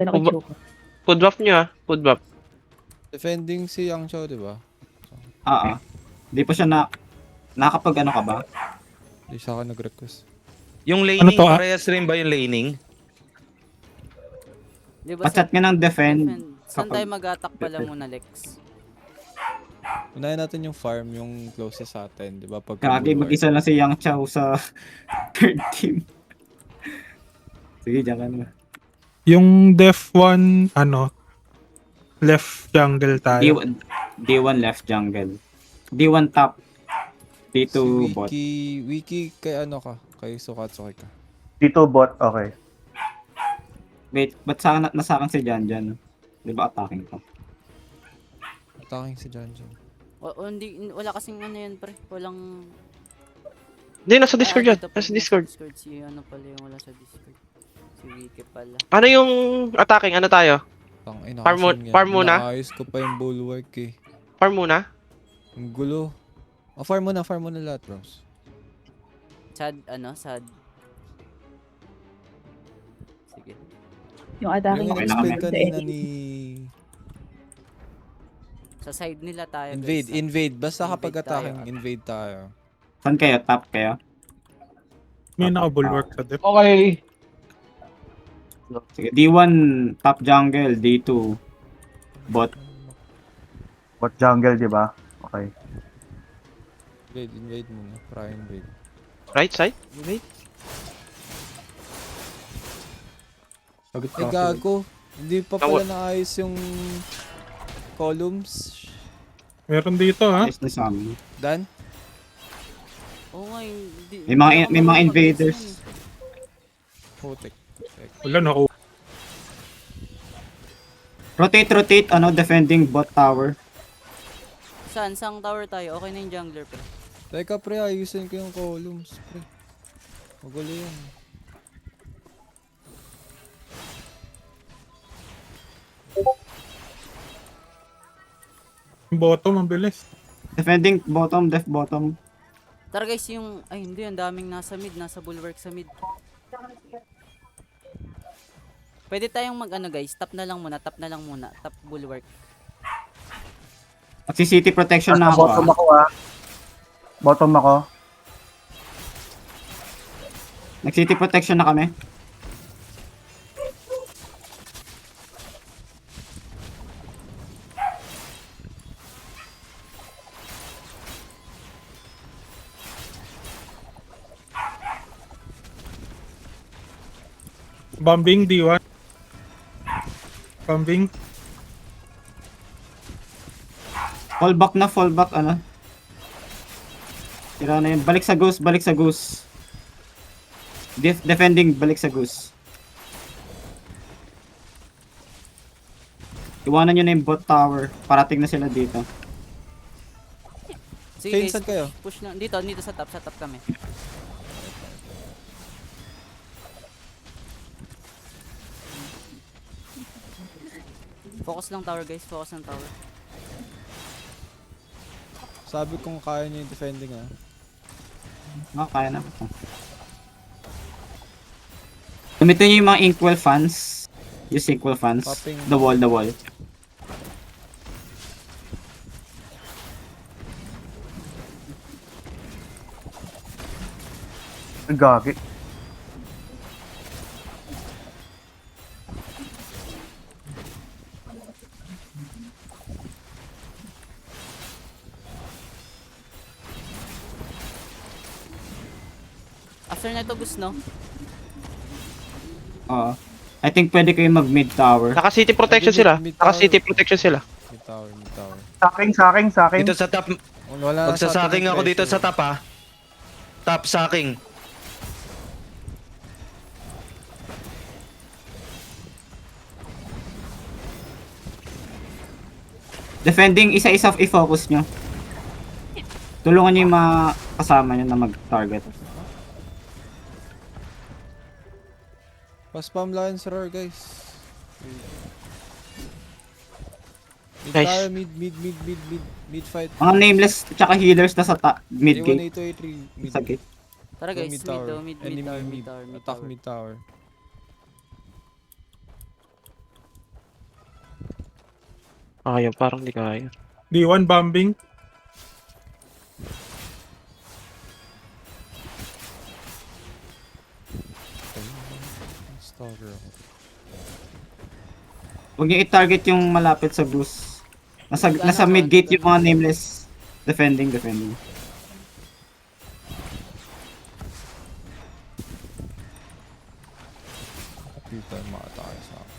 Naka-choke. Food buff nyo food buff. Defending si Yang Chao, di ba? Di pa siya nakapag ano ka ba? Di sa akin nag-request. Yung Ano laning, to, parehas rin ba yung laning? Di ba Pachat nga ng defend. Saan kapag- tayo mag-attack pala muna, Lex? Unahin natin yung farm, yung closest sa atin, di ba? Kagi, mag-isa lang si Yang Chao sa third team. Sige, diyan ka na. Yung Def 1, ano, left jungle tayo. D1 left jungle. D1 top. D2 Si bot. Wiki kay ano ka? Kay Sukatsuki ka. Dito bot, okay. Wait, ba't nasa akin si Janjan? Di ba attacking ko? Attacking si Janjan. Wala kasing ano yan, pre. Walang... Hindi, nasa Discord yan. dito pa, Nasa Discord. Si ano pala yung wala sa Discord. Si Wiki pala. Ano yung attacking? Ano tayo? Tangina, Farm muna? Naayos ko pa yung bulwark eh. Farm muna? Ang gulo. Farm muna lahat, bros. Sad. Sige. Yung attacking Yung Okay na in-explain kami. kanina ni... Sa side nila tayo, Invade, guys. invade. Basta Invade kapag tayo. attacking, invade tayo. Saan kayo? Top kayo? May naka-bulwark sa Def. Okay. Sige, D1 top jungle, D2 bot. Bot jungle, di ba? Okay. Invade muna. Try invade. Right side? Wait. Sagot Ay gago. Hindi pa pala naayos yung columns. Meron dito, ha? Ayos na sa amin. Dan? Oo nga, hindi. May mga invaders. Putik. Wala na, oh. Rotate, defending bot tower. Saan tower tayo? Okay na yung jungler, pre. Teka pre, ayusin ko yung columns pre. Magulo yan. Yung bottom, ang bilis. Defending bottom, def bottom. Tara guys, yung... Ay, hindi. Ang daming nasa mid. Nasa bulwark sa mid. Pwede tayong mag-ano guys. Tap na lang muna. Tap bulwark. Magsi-city protection na ako. Bottom ako Bottom ako. Nag-city protection na kami. Bombing, D1. Bombing. Fallback ano. Tira na yun. Balik sa goose. Defending, balik sa goose. Iwanan nyo na yung bot tower. Parating na sila dito. Sige Kayo, guys, saan kayo? push na. Dito sa top. Sa top kami. Focus lang tower guys. Focus lang tower. Sabi kong kaya niyo yung defending ah. Kaya na. Gamitin nyo yung mga inkwell fans. Use inkwell fans. Popping. The wall. Gagi. After na ito, Gus, no? Oo. I think pwede kayo mag mid tower. Naka-city protection sila. Naka-city protection sila. Mid tower. Sa akin. Dito sa top, Wala na sa magsasaking atin ako yung dito sa pressure. top ha. Top saking. Defending, isa-isa i-focus nyo. Tulungan nyo yung mga kasama nyo na mag-target. Pa-spam Lions Roar guys. Mid Nice. tayo, mid fight. Mga nameless tsaka healers na sa mid gate. A1, A2, A3, mid. Sa gate. Tara guys, Mid mid tower. daw, mid Enemy tower, mid. mid tower, mid Attack tower. mid tower. Kaya, parang di kaya. D1 bombing. Stalker ako. Huwag niyo i-target yung malapit sa boost. Nasa mid gate yung mga nameless. Defending. Hindi tayo makatake sa akin.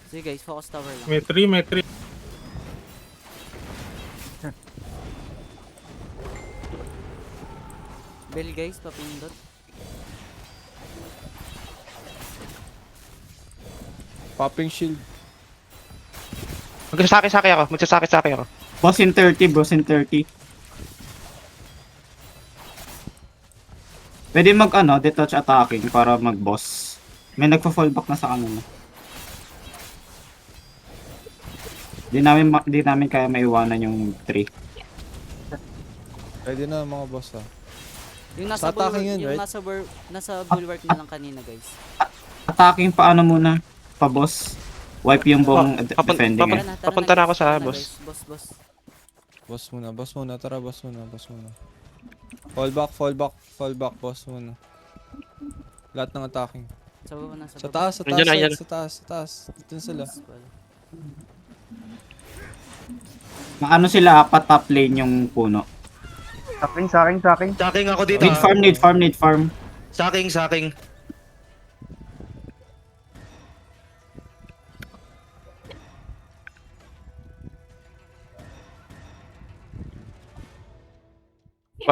Sige guys, focus tower lang. May 3, may 3. Bell guys, papindot. Popping shield. Magsasaki-saki ako. Boss in 30. Pwede mag detach attacking para mag-boss. May nagpa-fallback na sa kanila. Di namin kaya maiwanan yung 3. Pwede na mga boss ah. Yung nasa Sa attacking bulwark, yun, yung right? nasa bulwark na lang kanina guys. Attacking paano muna? Pa-boss. Wipe yung buong defending. Tara na, Papunta na ako sa Tara na, boss. guys. Boss. Boss muna. Tara, boss muna. Fall back, boss muna. Lahat ng attacking. Sa baba na, Sa baba. taas, Nandiyan na, side, yan. sa taas. Dito na sila. Maano sila, top lane yung puno. Saking. Saking ako dito. Need farm. Saking.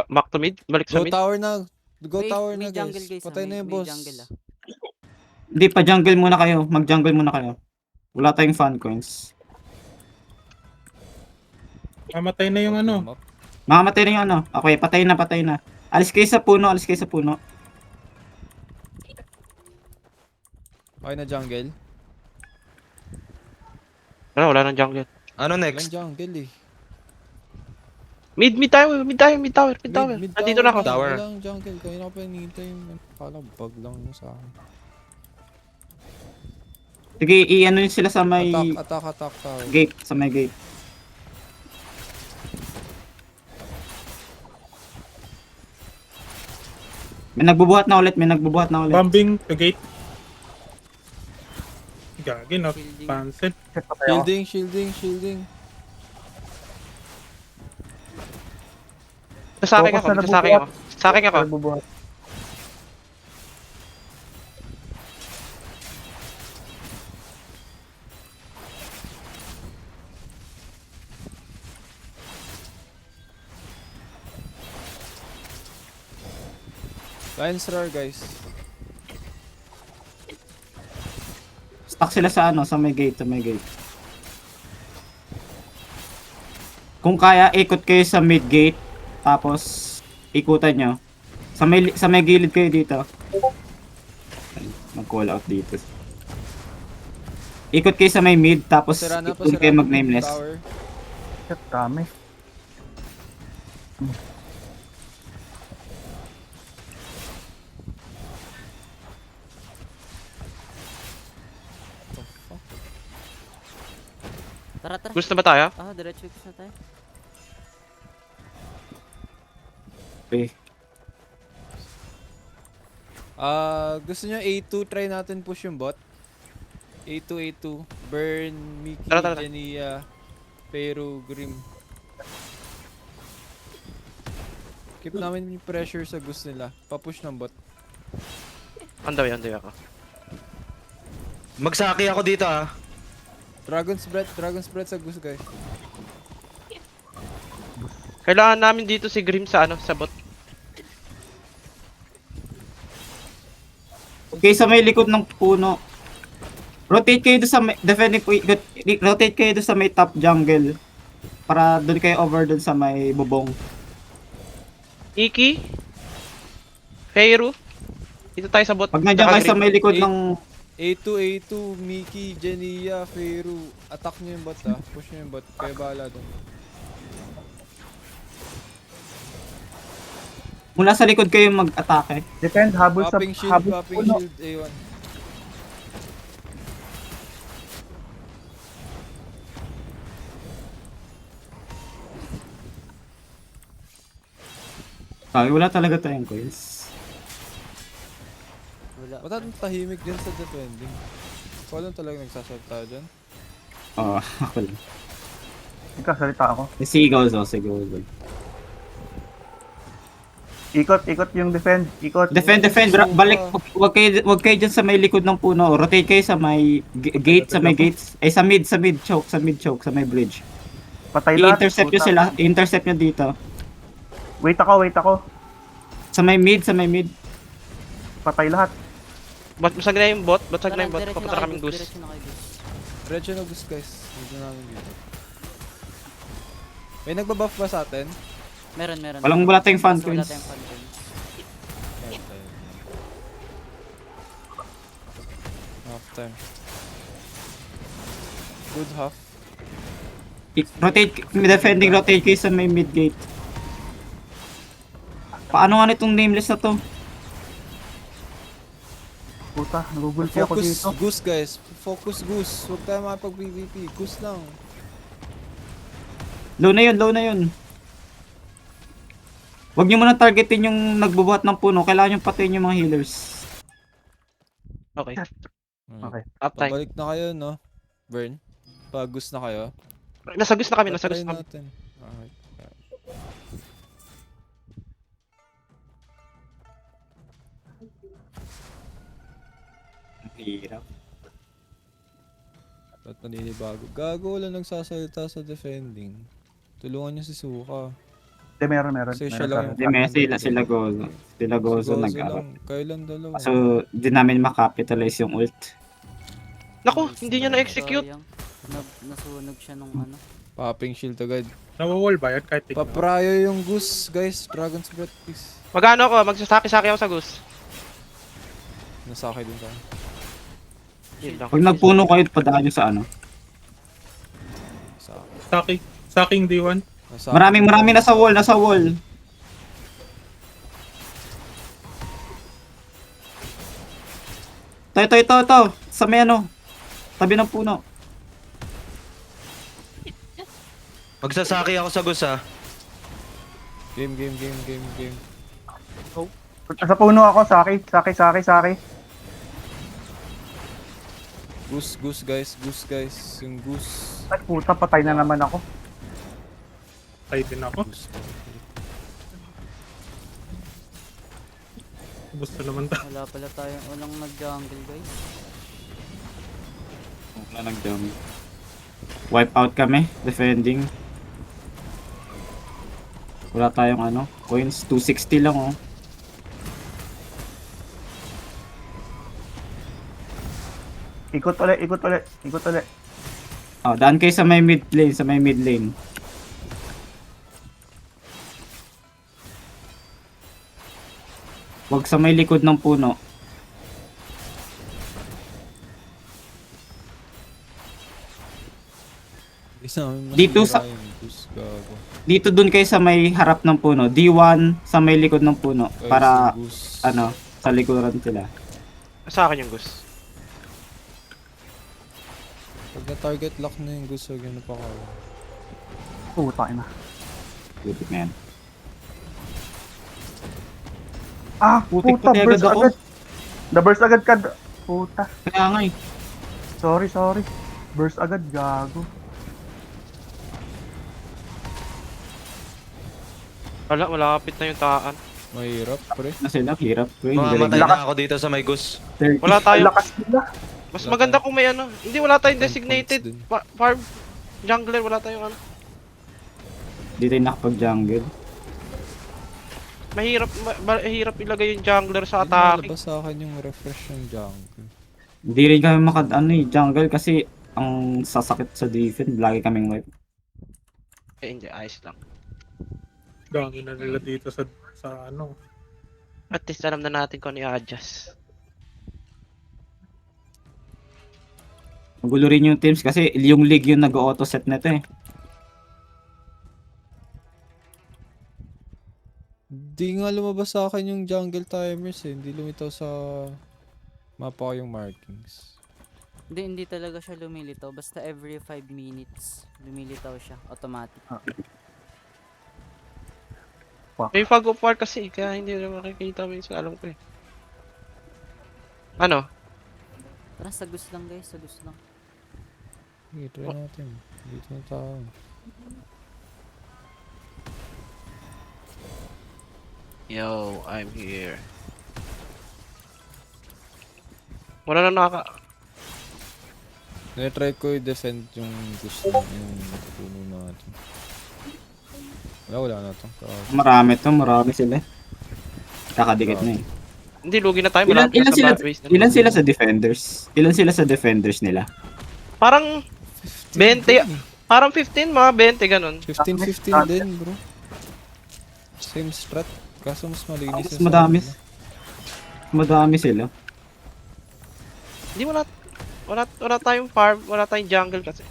Back to mid? Balik sa Go mid? tower na. Go May- tower may na jungle, guys. guys, Patay ah. na yung May boss. jungle, ah. Hindi, pa-jungle muna kayo. Mag-jungle muna kayo. Wala tayong fan coins. Mamatay na yung ano. Makamatay na yung Okay, patay na. Alis kayo sa puno. Okay na jungle. Wala nang jungle. Ano Walang next? jungle eh. Mid tower. Nandito na ako. Tower. Walang jungle. Kaya na pa hinihintay yung... Kala bug lang yun sa akin. Sige, i-ano yun sila sa may Attack tower. gate. Sa may gate. May nagbubuhat na ulit. Bombing the gate. Gagi, not Shielding. pansit. Shielding. Saking ako. Bubuhat. Lion's Roar guys. Stuck sila sa sa may gate. Kung kaya, ikot kayo sa mid gate. Tapos, ikutan nyo. Sa may gilid kayo dito. Mag-call out dito. Ikot kayo sa may mid. Tapos, ikot kayo mag-nameless. Tower. Shit, dami. Tara. Gusto ba tayo? Diretso na tayo. Okay. Gusto nyo A2, try natin push yung bot. A2. Burn, Mickey, Tara. Jania, Pero, Grim. Keep namin yung pressure sa gusto nila. Papush ng bot. On the way ako. Magsaki ako dito Dragon's Breath sa gusto guys. Kailangan namin dito si Grim sa bot. Okay, sa may likod ng puno. Rotate kayo doon sa may, rotate kayo doon sa may top jungle. Para doon kayo over doon sa may bubong. Iki? Feiru? Dito tayo sa bot. Pag nandiyan kayo sa may likod ng A2, Mickey, Jania, Feru. Attack nyo yung bot Push nyo yung bot. Kaya bahala doon. mula sa likod kayo mag-atake. Defend, habol sa Popping habol sa shield, puno. A1. Wala talaga tayong coils. Wala. Ba't ang tahimik din sa defending? Ikaw lang talaga nagsasalita dyan. Oo, ako lang. Nagkasalita ako. Si Gozo, si Gozo. Ikot yung defend. Ikot. Defend. Balik. Wag kayo dyan sa may likod ng puno. Rotate kayo sa may gate, sa may gates. Ay, sa mid choke, sa may bridge. Patay lahat. I-intercept nyo Puta. sila. I-intercept nyo dito. Wait ako. Sa may mid. Patay lahat. Basag na yung bot. Basag na yung bot. Diretso Papunta kaming goose. Diretso na kayo, Gus. Diretso na guys guys. Dito namin dito. May nagbabuff ba sa atin? Meron. Wala tayong fan Wala coins. tayong fan coins. Ayun. Half time. Good half. Rotate kayo sa may mid gate. Paano nga nitong nameless na to? Puta, nagugulpi ako Focus dito. goose guys. Focus goose. Huwag tayo makapag PvP. Goose lang. Low na yun. Huwag nyo muna targetin yung nagbubuhat ng puno. Kailangan nyo patayin yung mga healers. Okay. Okay. Uptime. Pabalik na kayo no? Burn. Pag goose na kayo. Nasa goose na kami. Nasa Try goose na kami. natin. Alright. Hirap. Ba't naninibago? Gago wala nagsasalita sa defending. Tulungan niyo si Suka. Hindi, meron. Kasi siya Meron lang sa- Hindi, may sila Gozo. Sila Gozo Si nag lang. Kayo lang dalawa. So, di namin makapitalize yung ult. Naku, hindi niya na-execute. Sayang. Nasunog siya nung ano. Popping shield agad. Nawawall ba yan kahit tignan? Paprayo yung goose guys. Dragon's breath please. Magano ako? Magsasaki-saki ako sa goose. Nasakay din tayo. Yun lang. Pag nagpuno kayo, padaan nyo sa ano. Nasakay. Stacking D1. Nasakay. Marami nasa wall. Ito. Sa may ano. Tabi ng puno. Magsasaki ako sa Gus ha. Game. Sa puno ako, saki. Goose guys. Yung goose. Ay, puta, patay na naman ako. Patay din ako. Goose. Gusto naman ta. Wala pala tayong, walang nag-jungle guys. Wala nag-jump. Wipe out kami. Defending. Wala tayong ano. Coins. 260 lang oh. Ikot ulit. Oh, daan kayo sa may mid lane. Huwag sa may likod ng puno. Dito sa- Goose, gago. Dito dun kayo sa may harap ng puno. D1 sa may likod ng puno. Guys, Para yung goose. ano, sa likuran sila. Sa akin yung goose. Pag na-target lock na yung goose, huwag yun na pa kayo. Puta na. Good man. Ah, Putik puta, puti burst agad ako. agad. Na-burst agad ka. Puta. Kaya nga eh. Sorry. Burst agad, gago. Wala, malapit na yung taan. Mahirap, pre. Na sila, hirap. Mamamatay na ako dito sa may Gus. Wala tayo. Lakas nila. Mas Wala maganda tayo. kung may ano. Hindi, wala tayong 10 designated points din. farm. Jungler, wala tayong ano. Di tayo nakapag-jungle. Mahirap ilagay yung jungler sa Hindi atake. nalabas sa akin yung refresh ng jungle. Hindi rin kami jungle kasi ang sasakit sa defense. Lagi kaming wipe. Hindi, ayos lang. Gangin na nila dito sa ano. At least alam na natin kung ano i-adjust. Magulo rin yung teams kasi yung league yung nag-auto set na to eh. Di nga lumabas sa akin yung jungle timers eh. Hindi lumitaw sa mapa ko yung markings. Hindi talaga siya lumilitaw. Basta every 5 minutes, lumilitaw siya. Automatic. Fuck. May fog of war kasi, kaya hindi na makikita minsan, alam ko eh. Ano? Tara, sagus lang guys, sagus lang. Okay, try natin. Dito na tao. Yo, I'm here. Wala na naka... Try ko i-defend yung gusto yung puno natin. Wala na to. Marami sila. Kakadikit na eh. Hindi, lugi na tayo. Ilan, malapit ilan sa sila, bad ways na. ilan sila sa defenders? Ilan sila sa defenders nila? Parang 20, parang 15, mga 20, ganun. 15-15 din, bro. Same strat. Kaso mas malinis Mas madami. Madami sila. Hindi, wala tayong farm, wala tayong jungle kasi.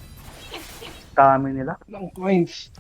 Dami nila. Lang coins.